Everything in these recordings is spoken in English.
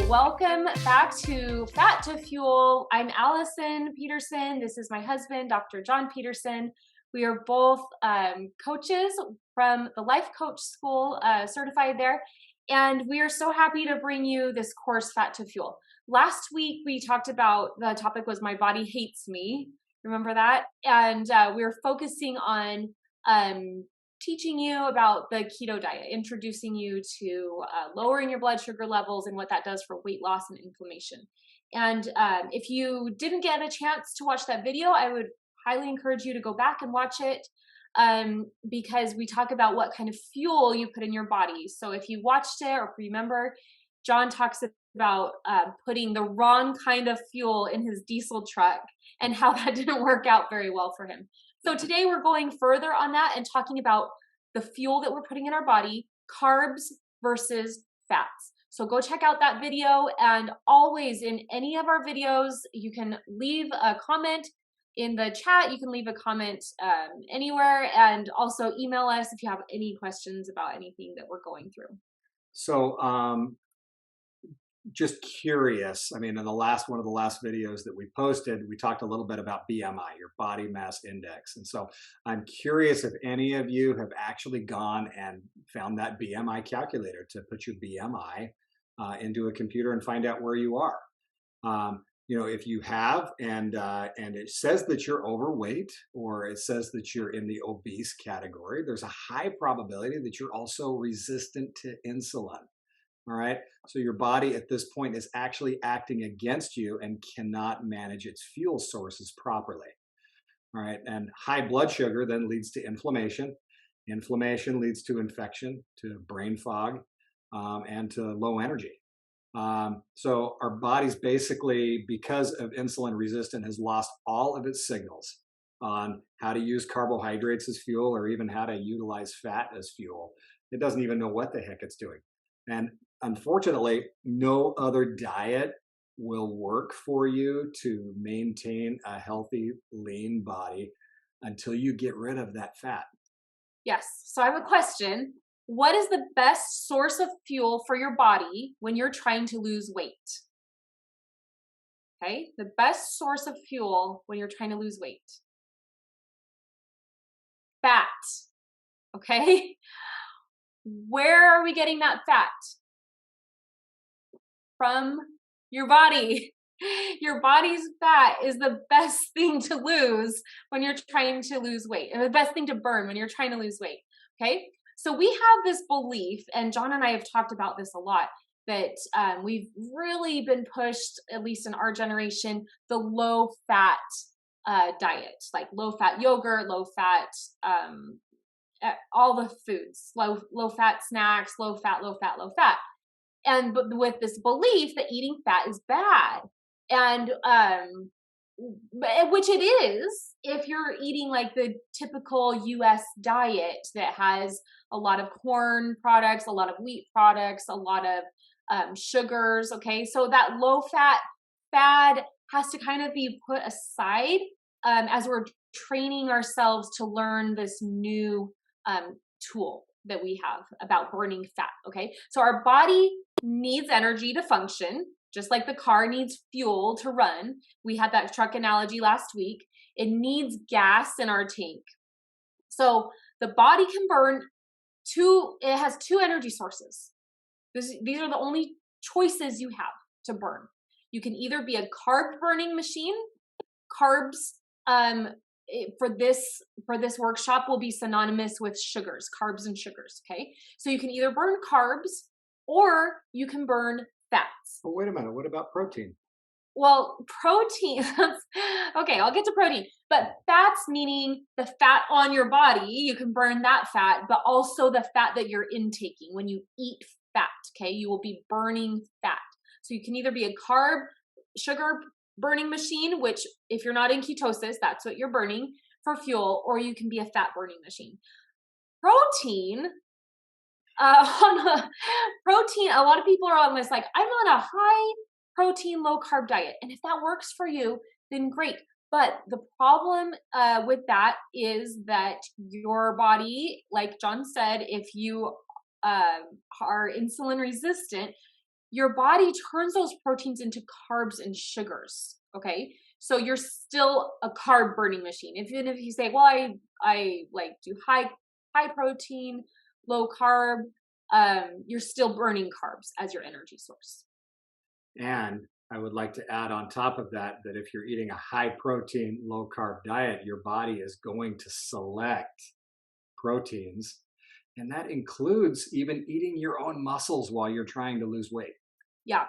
welcome back to Fat to Fuel. I'm Allison Peterson. This is my husband, Dr. John Peterson. We are both coaches from the Life Coach School, certified there. And we are so happy to bring you this course, Fat to Fuel. Last week, we talked about, the topic was My Body Hates Me. Remember that? And we were focusing on teaching you about the keto diet, introducing you to lowering your blood sugar levels and what that does for weight loss and inflammation. And if you didn't get a chance to watch that video, I would highly encourage you to go back and watch it because we talk about what kind of fuel you put in your body. So if you watched it or remember, John talks about putting the wrong kind of fuel in his diesel truck and how that didn't work out very well for him. So today we're going further on that and talking about the fuel that we're putting in our body, carbs versus fats. So go check out that video, and always in any of our videos, you can leave a comment in the chat. You can leave a comment anywhere, and also email us if you have any questions about anything that we're going through. So just curious, I mean, in one of the last videos that we posted, we talked a little bit about BMI, your body mass index. And so I'm curious if any of you have actually gone and found that BMI calculator to put your BMI into a computer and find out where you are. If you have, and it says that you're overweight, or it says that you're in the obese category, there's a high probability that you're also resistant to insulin. All right. So your body at this point is actually acting against you and cannot manage its fuel sources properly. All right. And high blood sugar then leads to inflammation. Inflammation leads to infection, to brain fog, and to low energy. So our body's basically, because of insulin resistance, has lost all of its signals on how to use carbohydrates as fuel or even how to utilize fat as fuel. It doesn't even know what the heck it's doing. And unfortunately, no other diet will work for you to maintain a healthy, lean body until you get rid of that fat. Yes. So I have a question. What is the best source of fuel for your body when you're trying to lose weight? Okay. The best source of fuel when you're trying to lose weight. Fat. Okay. Where are we getting that fat? From your body. Your body's fat is the best thing to lose when you're trying to lose weight, and the best thing to burn when you're trying to lose weight. Okay. So we have this belief, and John and I have talked about this a lot, that we've really been pushed, at least in our generation, the low fat diet, like low fat yogurt, low fat, all the foods, low fat snacks, low fat. And but with this belief that eating fat is bad, and which it is if you're eating like the typical US diet that has a lot of corn products, a lot of wheat products, a lot of sugars. Okay, so that low fat fad has to kind of be put aside as we're training ourselves to learn this new tool that we have about burning fat. Okay, so our body needs energy to function, just like the car needs fuel to run. We had that truck analogy last week. It needs gas in our tank. So the body can burn it has two energy sources. These are the only choices you have to burn. You can either be a carb burning machine. Carbs for this workshop will be synonymous with sugars, carbs and sugars. Okay, so you can either burn carbs or you can burn fats. But wait a minute, what about protein? Well, protein, okay, I'll get to protein, but fats, meaning the fat on your body, you can burn that fat, but also the fat that you're intaking when you eat fat. Okay, you will be burning fat. So you can either be a sugar burning machine, which if you're not in ketosis, that's what you're burning for fuel, or you can be a fat burning machine. Protein, protein, a lot of people are on this, like, I'm on a high protein, low carb diet. And if that works for you, then great. But the problem with that is that your body, like John said, if you are insulin resistant, your body turns those proteins into carbs and sugars. Okay. So you're still a carb burning machine. Even if you say, well, I like do high protein, low carb, you're still burning carbs as your energy source. And I would like to add on top of that, that if you're eating a high protein, low carb diet, your body is going to select proteins. And that includes even eating your own muscles while you're trying to lose weight. Yeah.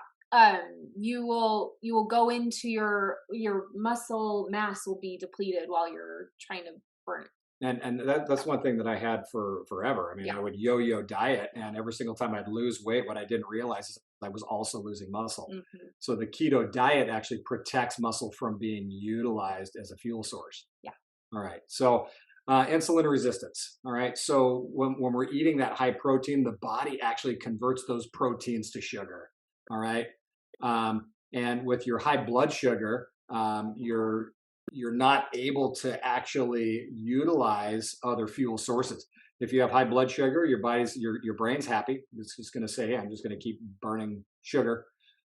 You will go into your muscle mass will be depleted while you're trying to burn it. And that's one thing that I had for forever. I mean, Yeah. I would yo-yo diet, and every single time I'd lose weight, what I didn't realize is I was also losing muscle. Hmm. So the keto diet actually protects muscle from being utilized as a fuel source. Yeah. All right. So insulin resistance. All right. So when we're eating that high protein, the body actually converts those proteins to sugar. All right. And with your high blood sugar, you're not able to actually utilize other fuel sources. If you have high blood sugar, your brain's happy. It's just going to say, hey, I'm just going to keep burning sugar.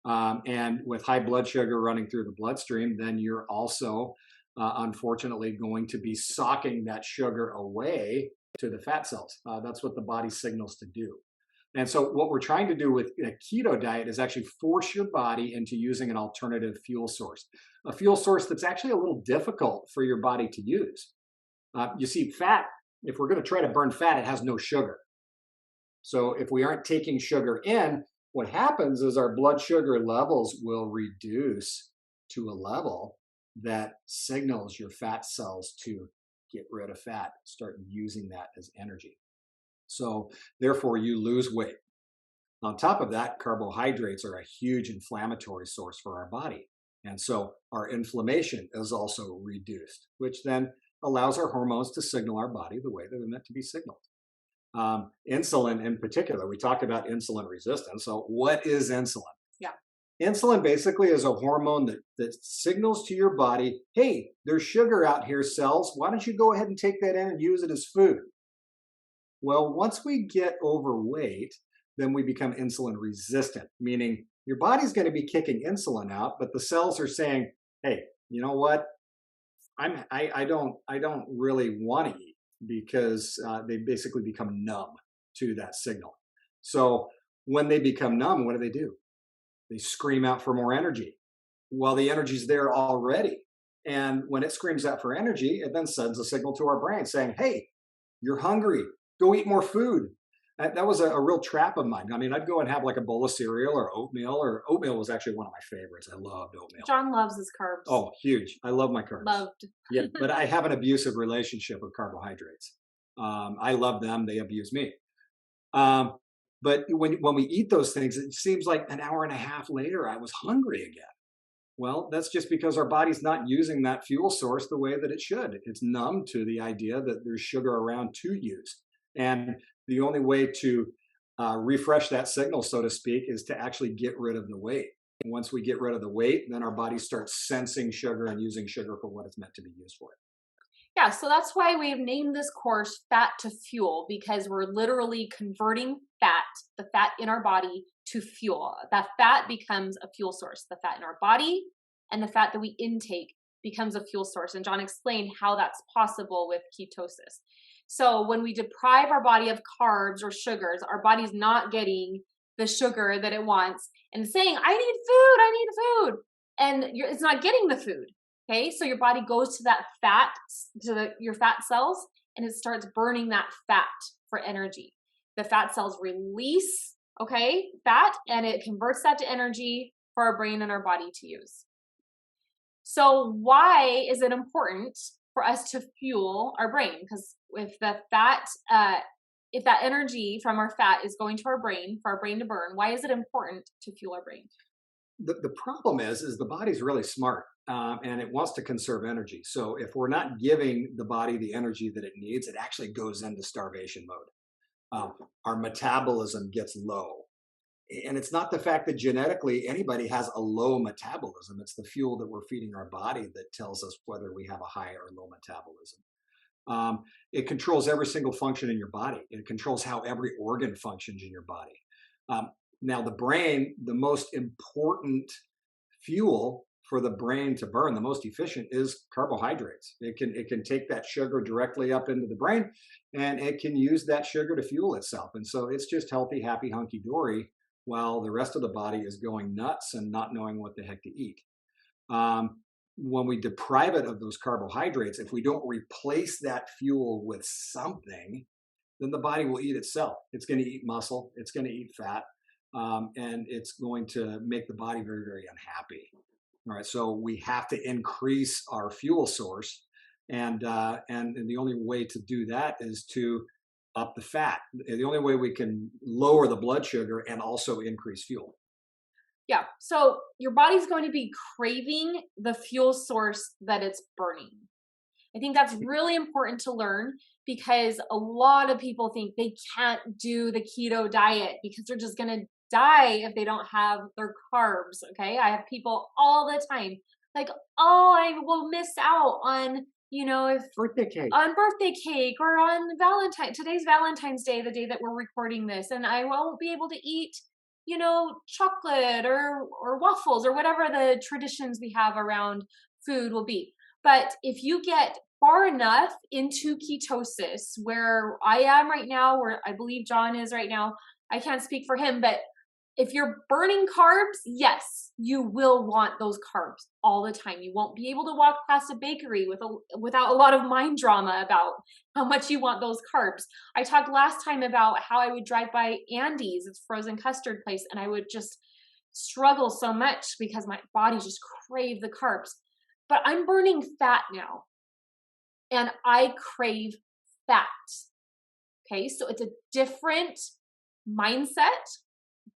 And with high blood sugar running through the bloodstream, then you're also unfortunately going to be socking that sugar away to the fat cells. That's what the body signals to do. And so, what we're trying to do with a keto diet is actually force your body into using an alternative fuel source, a fuel source that's actually a little difficult for your body to use. You see, fat, if we're going to try to burn fat, it has no sugar. So, if we aren't taking sugar in, what happens is our blood sugar levels will reduce to a level that signals your fat cells to get rid of fat, start using that as energy. So, therefore, you lose weight. On top of that, carbohydrates are a huge inflammatory source for our body. And so, our inflammation is also reduced, which then allows our hormones to signal our body the way that they're meant to be signaled. Insulin, in particular, we talked about insulin resistance. So, what is insulin? Yeah. Insulin basically is a hormone that signals to your body, hey, there's sugar out here, cells. Why don't you go ahead and take that in and use it as food? Well, once we get overweight, then we become insulin resistant, meaning your body's going to be kicking insulin out, but the cells are saying, "Hey, you know what? I don't really want to eat," because they basically become numb to that signal. So when they become numb, what do? They scream out for more energy. Well, the energy's there already, and when it screams out for energy, it then sends a signal to our brain saying, "Hey, you're hungry. Go eat more food." That was a real trap of mine. I mean, I'd go and have like a bowl of cereal or oatmeal was actually one of my favorites. I loved oatmeal. John loves his carbs. Oh, huge. I love my carbs. Loved. Yeah, but I have an abusive relationship with carbohydrates. I love them. They abuse me. Um, but when we eat those things, it seems like an hour and a half later, I was hungry again. Well, that's just because our body's not using that fuel source the way that it should. It's numb to the idea that there's sugar around to use. And the only way to refresh that signal, so to speak, is to actually get rid of the weight. And once we get rid of the weight, then our body starts sensing sugar and using sugar for what it's meant to be used for. Yeah, so that's why we've named this course Fat to Fuel, because we're literally converting fat, the fat in our body, to fuel. That fat becomes a fuel source. The fat in our body and the fat that we intake becomes a fuel source. And John explained how that's possible with ketosis. So when we deprive our body of carbs or sugars, our body's not getting the sugar that it wants and saying, I need food. And it's not getting the food. Okay, so your body goes to that fat, your fat cells, and it starts burning that fat for energy. The fat cells release, fat, and it converts that to energy for our brain and our body to use. So why is it important for us to fuel our brain? Because if the fat, if that energy from our fat is going to our brain for our brain to burn, why is it important to fuel our brain? The problem is the body's really smart, and it wants to conserve energy. So if we're not giving the body the energy that it needs, it actually goes into starvation mode. Our metabolism gets low. And it's not the fact that genetically anybody has a low metabolism. It's the fuel that we're feeding our body that tells us whether we have a high or low metabolism. It controls every single function in your body. It controls how every organ functions in your body. Now, the brain, the most important fuel for the brain to burn, the most efficient, is carbohydrates. It can take that sugar directly up into the brain, and it can use that sugar to fuel itself. And so it's just healthy, happy, hunky dory, while the rest of the body is going nuts and not knowing what the heck to eat. When we deprive it of those carbohydrates, if we don't replace that fuel with something, then the body will eat itself. It's going to eat muscle, it's going to eat fat, and it's going to make the body very, very unhappy. All right, so we have to increase our fuel source, and the only way to do that is to up the fat. The only way we can lower the blood sugar and also increase fuel. Yeah. So your body's going to be craving the fuel source that it's burning. I think that's really important to learn because a lot of people think they can't do the keto diet because they're just going to die if they don't have their carbs. Okay. I have people all the time like, oh, I will miss out on, if Birthday cake. on birthday cake or on today's Valentine's Day, the day that we're recording this, and I won't be able to eat, chocolate or waffles or whatever the traditions we have around food will be. But if you get far enough into ketosis, where I am right now, where I believe John is right now, I can't speak for him, but if you're burning carbs, yes, you will want those carbs all the time. You won't be able to walk past a bakery without a lot of mind drama about how much you want those carbs. I talked last time about how I would drive by Andy's, it's frozen custard place, and I would just struggle so much because my body just craved the carbs. But I'm burning fat now, and I crave fat. Okay, so it's a different mindset,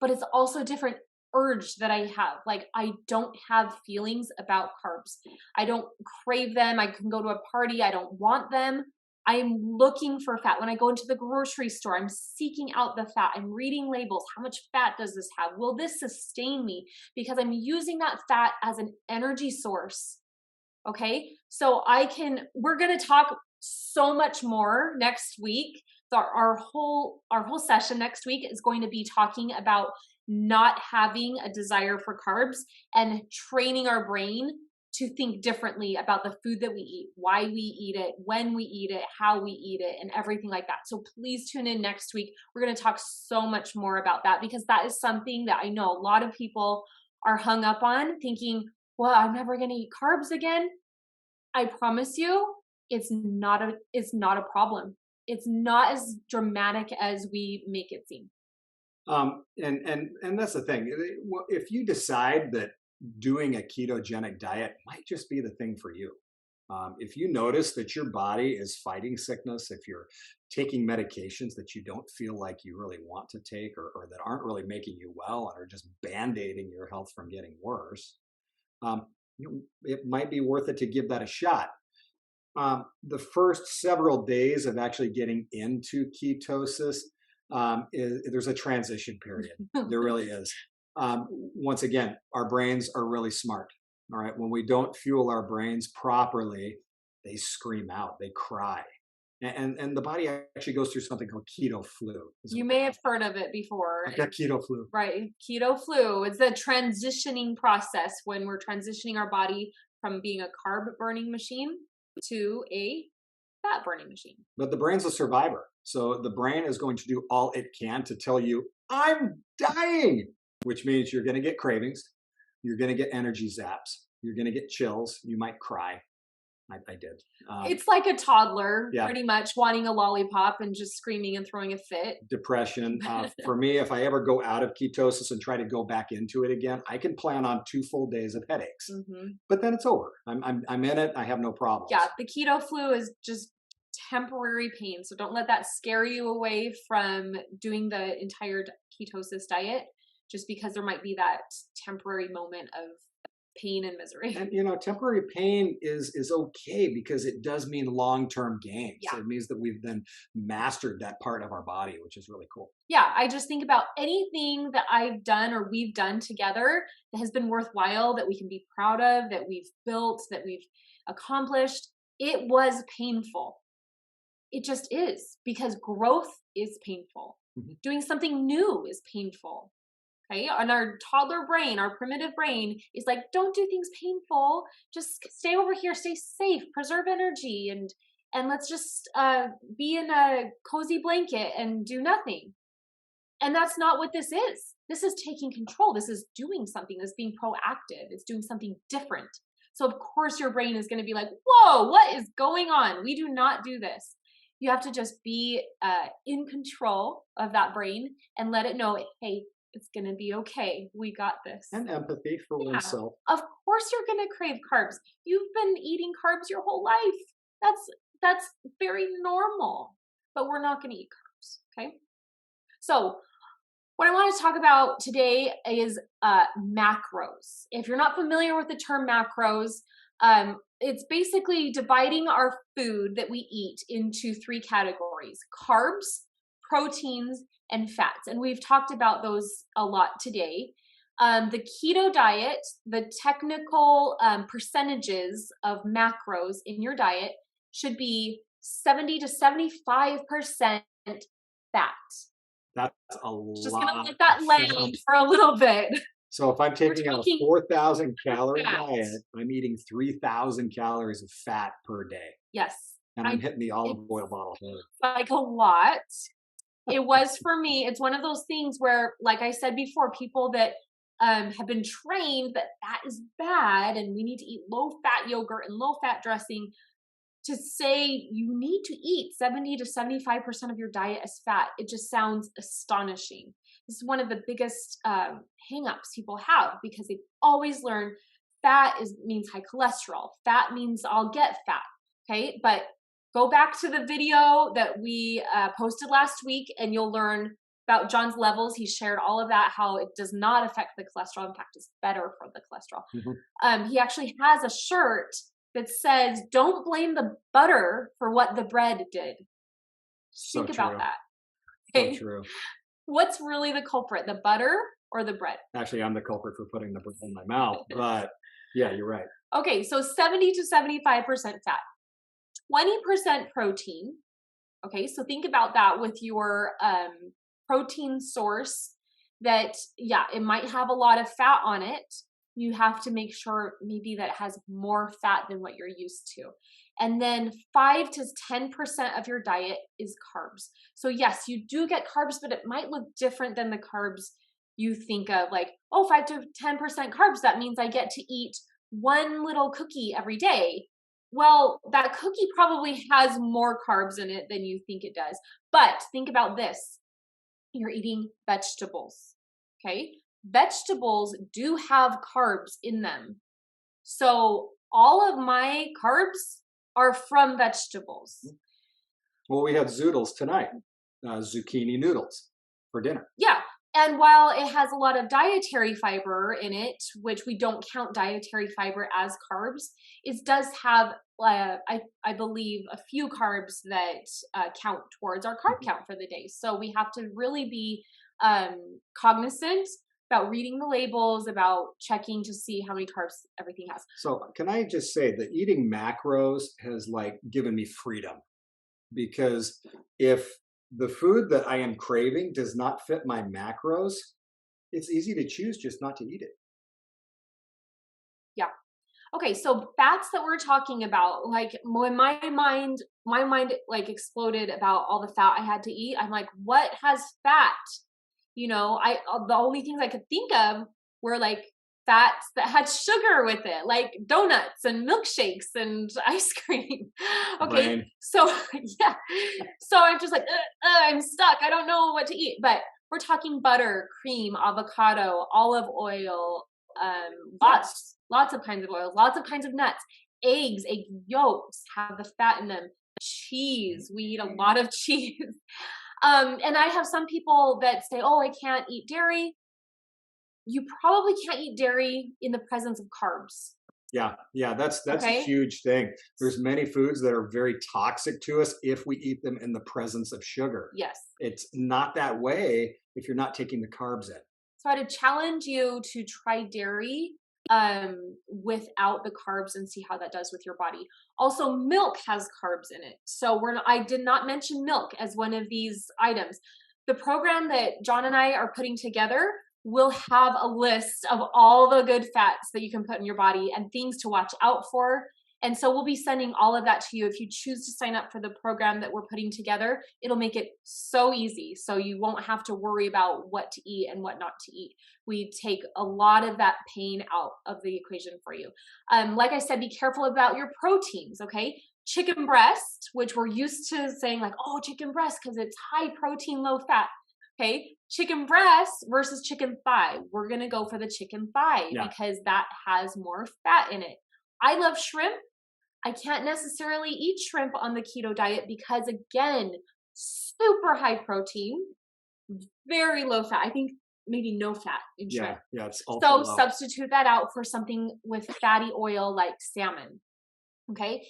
but it's also a different urge that I have. Like, I don't have feelings about carbs. I don't crave them. I can go to a party. I don't want them. I'm looking for fat. When I go into the grocery store, I'm seeking out the fat. I'm reading labels. How much fat does this have? Will this sustain me? Because I'm using that fat as an energy source. Okay. So we're going to talk so much more next week. Our whole session next week is going to be talking about not having a desire for carbs and training our brain to think differently about the food that we eat, why we eat it, when we eat it, how we eat it, and everything like that. So please tune in next week. We're going to talk so much more about that because that is something that I know a lot of people are hung up on, thinking, well, I'm never going to eat carbs again. I promise you, it's not a problem. It's not as dramatic as we make it seem. And that's the thing. If you decide that doing a ketogenic diet might just be the thing for you, if you notice that your body is fighting sickness, if you're taking medications that you don't feel like you really want to take, or that aren't really making you well and are just band-aiding your health from getting worse, it might be worth it to give that a shot. The first several days of actually getting into ketosis, there's a transition period. There really is. Once again, our brains are really smart. All right. When we don't fuel our brains properly, they scream out, they cry. And the body actually goes through something called keto flu. You may have heard of it before. I've got keto flu. Right. Keto flu. It's a transitioning process when we're transitioning our body from being a carb burning machine to a fat burning machine. But the brain's a survivor. So the brain is going to do all it can to tell you, I'm dying, which means you're going to get cravings. You're going to get energy zaps. You're going to get chills. You might cry. I did. It's like a toddler, yeah. pretty much wanting a lollipop and just screaming and throwing a fit. Depression. For me, if I ever go out of ketosis and try to go back into it again, I can plan on 2 full days of headaches. Mm-hmm. But then it's over. I'm in it. I have no problems. Yeah, the keto flu is just temporary pain. So don't let that scare you away from doing the entire ketosis diet, just because there might be that temporary moment of pain and misery. And temporary pain is okay because it does mean long-term gains. Yeah. It means that we've then mastered that part of our body, which is really cool. Yeah, I just think about anything that I've done or we've done together that has been worthwhile, that we can be proud of, that we've built, that we've accomplished. It was painful. It just is, because growth is painful. Mm-hmm. Doing something new is painful. Okay. And our toddler brain, our primitive brain is like, don't do things painful. Just stay over here, stay safe, preserve energy, and let's just be in a cozy blanket and do nothing. And that's not what this is. This is taking control. This is doing something. This is being proactive. It's doing something different. So of course your brain is going to be like, whoa, what is going on? We do not do this. You have to just be in control of that brain and let it know, hey, it's going to be okay. We got this. And empathy for oneself. Of course you're going to crave carbs. You've been eating carbs your whole life. That's very normal, but we're not going to eat carbs. Okay. So what I want to talk about today is macros. If you're not familiar with the term macros, it's basically dividing our food that we eat into three categories: carbs, proteins, and fats. And we've talked about those a lot today. The keto diet, the technical percentages of macros in your diet should be 70 to 75% fat. That's a Just lot. gonna let that land for a little bit. So if I'm taking a 4,000 calorie fat. diet, I'm eating 3,000 calories of fat per day. Yes. And I'm hitting the olive oil bottle. Like a lot. It was for me. It's one of those things where, like I said before, people that have been trained that fat is bad and we need to eat low fat yogurt and low fat dressing, to say you need to eat 70 to 75% of your diet as fat, it just sounds astonishing. This is one of the biggest hang-ups people have, because they've always learned fat means high cholesterol. Fat means I'll get fat. Okay, but go back to the video that we posted last week and you'll learn about John's levels. He shared all of that, how it does not affect the cholesterol. In fact, it's better for the cholesterol. Mm-hmm. He actually has a shirt that says, don't blame the butter for what the bread did. Think about that. Okay? So true. What's really the culprit, the butter or the bread? Actually, I'm the culprit for putting the bread in my mouth, but yeah, you're right. Okay, so 70 to 75% fat, 20% protein. Okay, so think about that with your protein source that, yeah, it might have a lot of fat on it. You have to make sure maybe that it has more fat than what you're used to. And then 5 to 10% of your diet is carbs. So yes, you do get carbs, but it might look different than the carbs you think of, like, oh, 5 to 10% carbs. That means I get to eat one little cookie every day. Well, that cookie probably has more carbs in it than you think it does. But think about this. You're eating vegetables, okay? Vegetables do have carbs in them. So all of my carbs are from vegetables. Well, we had zoodles tonight, zucchini noodles for dinner. Yeah. And while it has a lot of dietary fiber in it, which we don't count dietary fiber as carbs, it does have, I believe, a few carbs that count towards our carb count for the day. So we have to really be cognizant about reading the labels, about checking to see how many carbs everything has. So can I just say that eating macros has like given me freedom, because if the food that I am craving does not fit my macros, it's easy to choose just not to eat it. Yeah. Okay, so fats that we're talking about, like when my mind like exploded about all the fat I had to eat, I'm like, what has fat? You know, the only things I could think of were like fats that had sugar with it, like donuts and milkshakes and ice cream. Okay, Brain. So yeah, so I'm just like, I'm stuck. I don't know what to eat. But we're talking butter, cream, avocado, olive oil, lots of kinds of oils, lots of kinds of nuts, egg yolks have the fat in them. Cheese, we eat a lot of cheese. And I have some people that say, oh, I can't eat dairy. You probably can't eat dairy in the presence of carbs. Yeah, that's okay? A huge thing. There's many foods that are very toxic to us if we eat them in the presence of sugar. Yes. It's not that way if you're not taking the carbs in. So I'd challenge you to try dairy without the carbs and see how that does with your body. Also, milk has carbs in it. So I did not mention milk as one of these items. The program that John and I are putting together, will have a list of all the good fats that you can put in your body and things to watch out for. And so we'll be sending all of that to you. If you choose to sign up for the program that we're putting together, it'll make it so easy. So you won't have to worry about what to eat and what not to eat. We take a lot of that pain out of the equation for you. Like I said, be careful about your proteins, okay? Chicken breast, which we're used to saying like, oh, chicken breast because it's high protein, low fat. Okay, chicken breast versus chicken thigh. We're gonna go for the chicken thigh because that has more fat in it. I love shrimp. I can't necessarily eat shrimp on the keto diet because, again, super high protein, very low fat. I think maybe no fat in shrimp. Yeah, it's so low. substitute that out for something with fatty oil like salmon. Okay,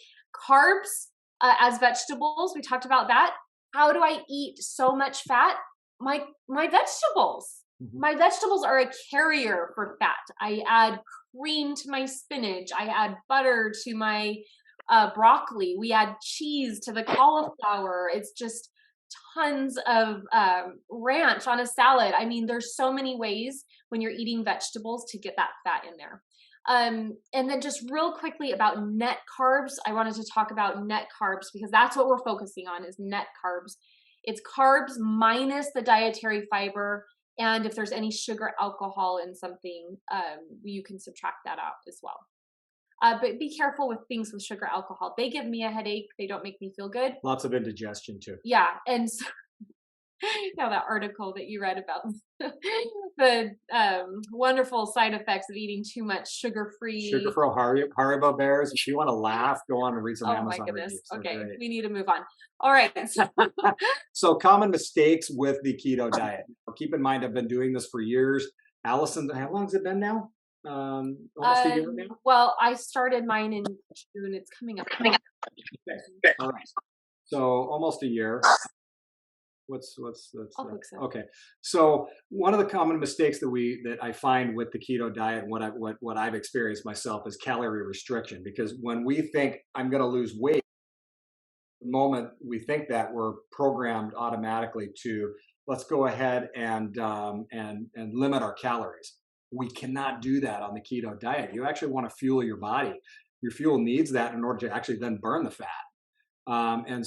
carbs as vegetables. We talked about that. How do I eat so much fat? My vegetables. My vegetables are a carrier for fat. I add cream to my spinach. I add butter to my broccoli. We add cheese to the cauliflower. It's just tons of ranch on a salad. I mean, there's so many ways when you're eating vegetables to get that fat in there. And then just real quickly about net carbs. I wanted to talk about net carbs because that's what we're focusing on is net carbs. It's carbs minus the dietary fiber. And if there's any sugar, alcohol in something, you can subtract that out as well. But be careful with things with sugar, alcohol. They give me a headache. They don't make me feel good. Lots of indigestion too. Yeah. And so, that article that you read about the wonderful side effects of eating too much sugar-free Haribo bears. If you want to laugh, go on and read some Amazon my goodness. reviews. Okay, we need to move on. All right. So common mistakes with the keto diet. Keep in mind, I've been doing this for years. Allison, how long has it been now? Almost a year now? Well, I started mine in June. It's coming up. Okay. All right. So almost a year. I'll fix it. Okay. So one of the common mistakes that I find with the keto diet, and what I've experienced myself, is calorie restriction. Because when we think I'm going to lose weight, the moment we think that, we're programmed automatically to let's go ahead and limit our calories. We cannot do that on the keto diet. You actually want to fuel your body. Your fuel needs that in order to actually then burn the fat. And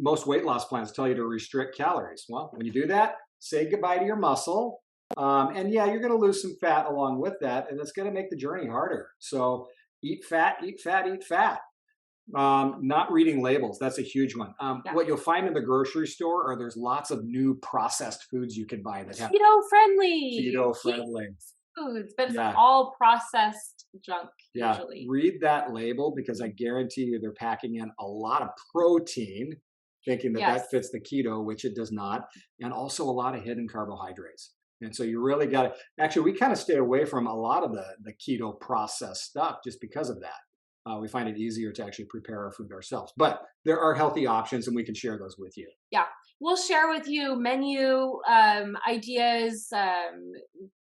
most weight loss plans tell you to restrict calories. Well, when you do that, say goodbye to your muscle. And yeah, you're going to lose some fat along with that, and it's going to make the journey harder. So eat fat, eat fat, eat fat. Not reading labels. That's a huge one. What you'll find in the grocery store are there's lots of new processed foods you can buy that have keto friendly foods, but it's all processed junk usually. Read that label because I guarantee you they're packing in a lot of protein, thinking that fits the keto, which it does not, and also a lot of hidden carbohydrates. And so you really got to, actually, we kind of stay away from a lot of the keto processed stuff just because of that. We find it easier to actually prepare our food ourselves. But there are healthy options, and we can share those with you. Yeah. We'll share with you menu ideas,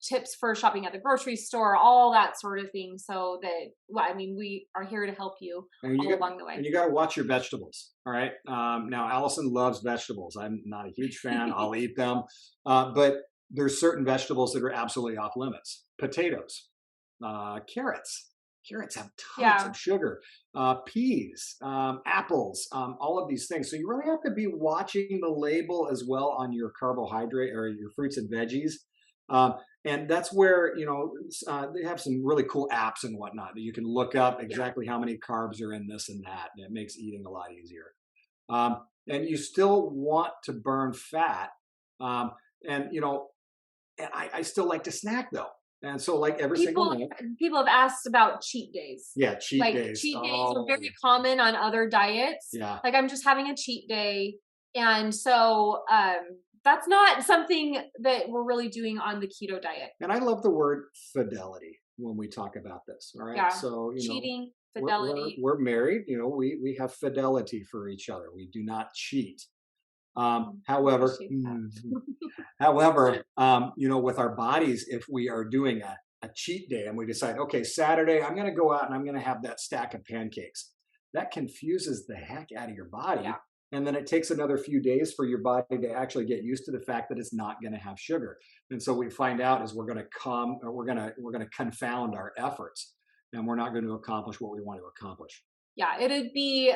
tips for shopping at the grocery store, all that sort of thing. So that, we are here to help you along the way. And you got to watch your vegetables. All right. Now, Allison loves vegetables. I'm not a huge fan. I'll eat them. But there's certain vegetables that are absolutely off limits. Potatoes, carrots. Carrots have tons of sugar, peas, apples, all of these things. So you really have to be watching the label as well on your carbohydrate or your fruits and veggies. And that's where, they have some really cool apps and whatnot that you can look up exactly how many carbs are in this and that. And it makes eating a lot easier. And you still want to burn fat. I still like to snack though. And so like every single night. People have asked about cheat days. Yeah, cheat days. Cheat days are very common on other diets. Yeah. Like I'm just having a cheat day. And so that's not something that we're really doing on the keto diet. And I love the word fidelity when we talk about this. All right. Yeah. So, cheating, fidelity. We're married, we have fidelity for each other. We do not cheat. However, with our bodies, if we are doing a cheat day and we decide, okay, Saturday, I'm going to go out and I'm going to have that stack of pancakes, that confuses the heck out of your body. And then it takes another few days for your body to actually get used to the fact that it's not going to have sugar. And so we find out is we're going to come, or we're going to confound our efforts, and we're not going to accomplish what we want to accomplish. Yeah, it'd be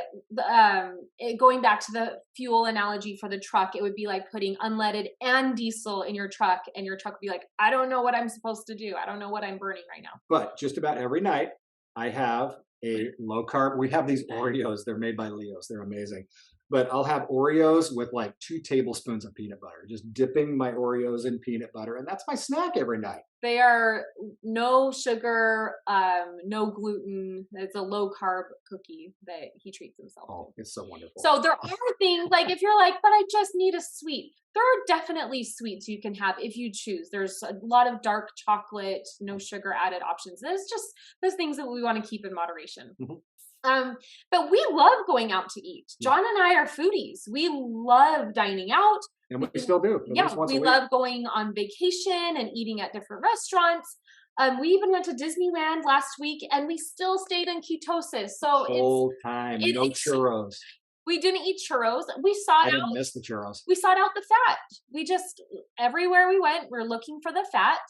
going back to the fuel analogy for the truck. It would be like putting unleaded and diesel in your truck, and your truck would be like, I don't know what I'm supposed to do. I don't know what I'm burning right now. But just about every night, I have a low carb. We have these Oreos. They're made by Leo's. They're amazing. But I'll have Oreos with like 2 tablespoons of peanut butter, just dipping my Oreos in peanut butter. And that's my snack every night. They are no sugar, no gluten. It's a low carb cookie that he treats himself to. Oh, it's so wonderful. So there are things like, if you're like, but I just need a sweet, there are definitely sweets you can have if you choose. There's a lot of dark chocolate, no sugar added options. There's just those things that we want to keep in moderation. Mm-hmm. But we love going out to eat. John and I are foodies. We love dining out. And we still do. Yeah, we love going on vacation and eating at different restaurants. We even went to Disneyland last week, and we still stayed in ketosis. So the whole time, no churros. We didn't eat churros. We sought I didn't miss the churros. We sought out the fat. We just, everywhere we went, we're looking for the fat.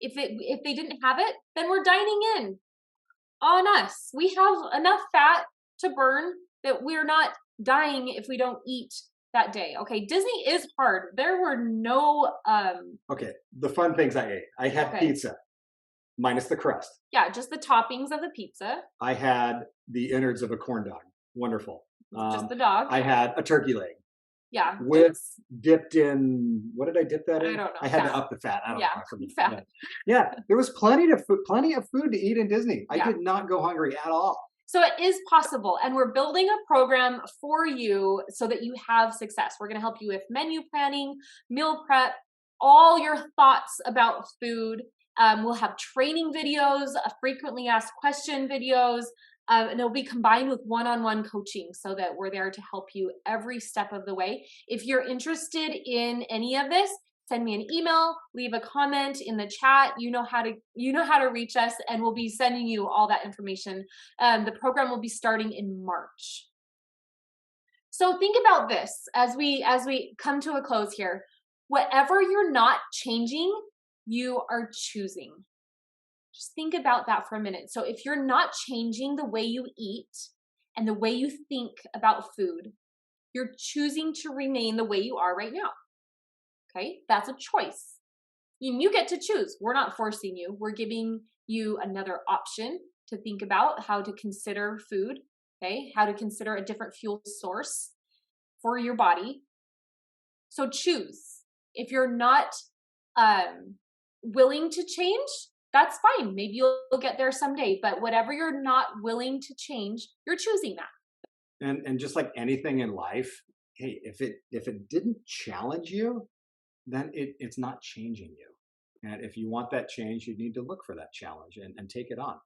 If they didn't have it, then we're dining in on us. We have enough fat to burn that we're not dying if we don't eat that day. Okay, Disney is hard. There were no Okay, the fun things I ate. I had pizza minus the crust. Yeah, just the toppings of the pizza. I had the innards of a corn dog. Wonderful. Just the dog. I had a turkey leg. Yeah. Dipped in, what did I dip that in? I don't know. I had to up the fat. I don't know. Fat. Yeah, there was plenty of food to eat in Disney. I did not go hungry at all. So it is possible, and we're building a program for you so that you have success. We're going to help you with menu planning, meal prep, all your thoughts about food. We'll have training videos, frequently asked question videos, and it'll be combined with one-on-one coaching so that we're there to help you every step of the way. If you're interested in any of this, send me an email, leave a comment in the chat. You know how to reach us, and we'll be sending you all that information. The program will be starting in March. So think about this as we come to a close here. Whatever you're not changing, you are choosing. Just think about that for a minute. So if you're not changing the way you eat and the way you think about food, you're choosing to remain the way you are right now. Okay, that's a choice. You get to choose. We're not forcing you. We're giving you another option to think about how to consider food, okay, how to consider a different fuel source for your body. So choose. If you're not willing to change, that's fine. Maybe you'll get there someday. But whatever you're not willing to change, you're choosing that. And just like anything in life, hey, if it didn't challenge you, then it's not changing you. And if you want that change, you need to look for that challenge and take it on.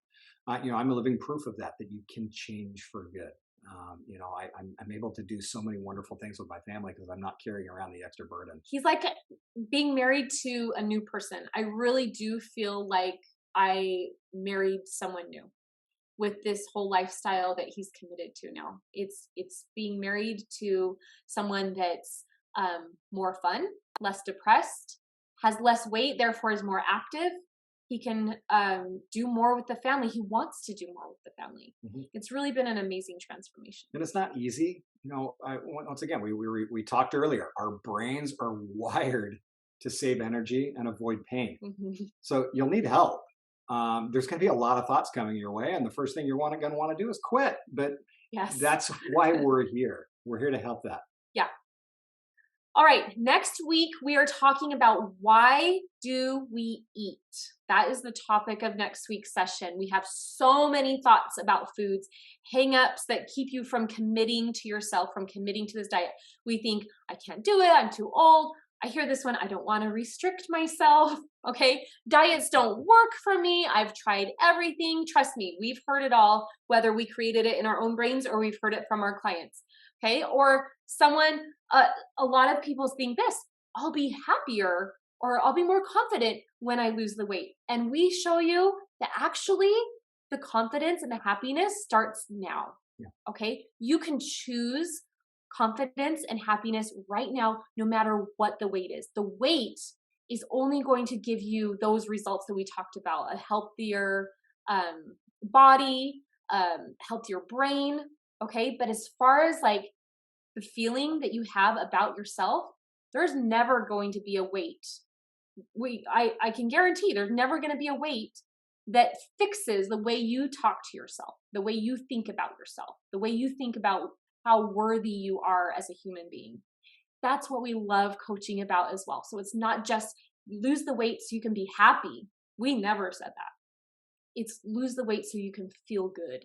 I'm a living proof of that you can change for good. I'm able to do so many wonderful things with my family because I'm not carrying around the extra burden. He's like being married to a new person. I really do feel like I married someone new with this whole lifestyle that he's committed to now. It's being married to someone that's more fun, less depressed, has less weight, therefore is more active. He can do more with the family. He wants to do more with the family. Mm-hmm. It's really been an amazing transformation. And it's not easy. Once again, we talked earlier, our brains are wired to save energy and avoid pain. Mm-hmm. So you'll need help. There's going to be a lot of thoughts coming your way. And the first thing you're going to want to do is quit. But yes, that's why we're here. We're here to help that. Yeah. All right, next week we are talking about why do we eat? That is the topic of next week's session. We have so many thoughts about foods, hang-ups that keep you from committing to yourself, from committing to this diet. We think, I can't do it, I'm too old. I hear this one, I don't want to restrict myself, okay? Diets don't work for me. I've tried everything. Trust me, we've heard it all, whether we created it in our own brains or we've heard it from our clients, okay? Or someone, a lot of people think this, I'll be happier or I'll be more confident when I lose the weight. And we show you that actually the confidence and the happiness starts now, okay? You can choose confidence and happiness right now, no matter what the weight is. The weight is only going to give you those results that we talked about, a healthier body, healthier brain, okay? But as far as like the feeling that you have about yourself, there's never going to be a weight. I can guarantee there's never going to be a weight that fixes the way you talk to yourself, the way you think about yourself, the way you think about how worthy you are as a human being. That's what we love coaching about as well. So it's not just lose the weight so you can be happy. We never said that. It's lose the weight so you can feel good,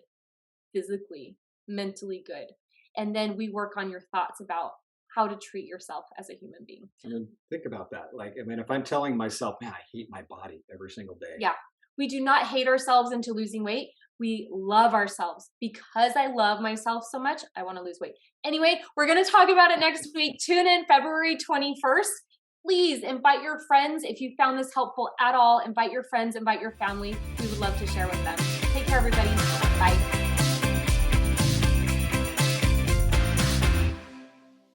physically, mentally good. And then we work on your thoughts about how to treat yourself as a human being. I mean, think about that. Like, I mean, if I'm telling myself, man, I hate my body every single day. Yeah. We do not hate ourselves into losing weight. We love ourselves. Because I love myself so much, I want to lose weight. Anyway, we're going to talk about it next week. Tune in February 21st. Please invite your friends. If you found this helpful at all, invite your friends, invite your family. We would love to share with them. Take care, everybody. Bye.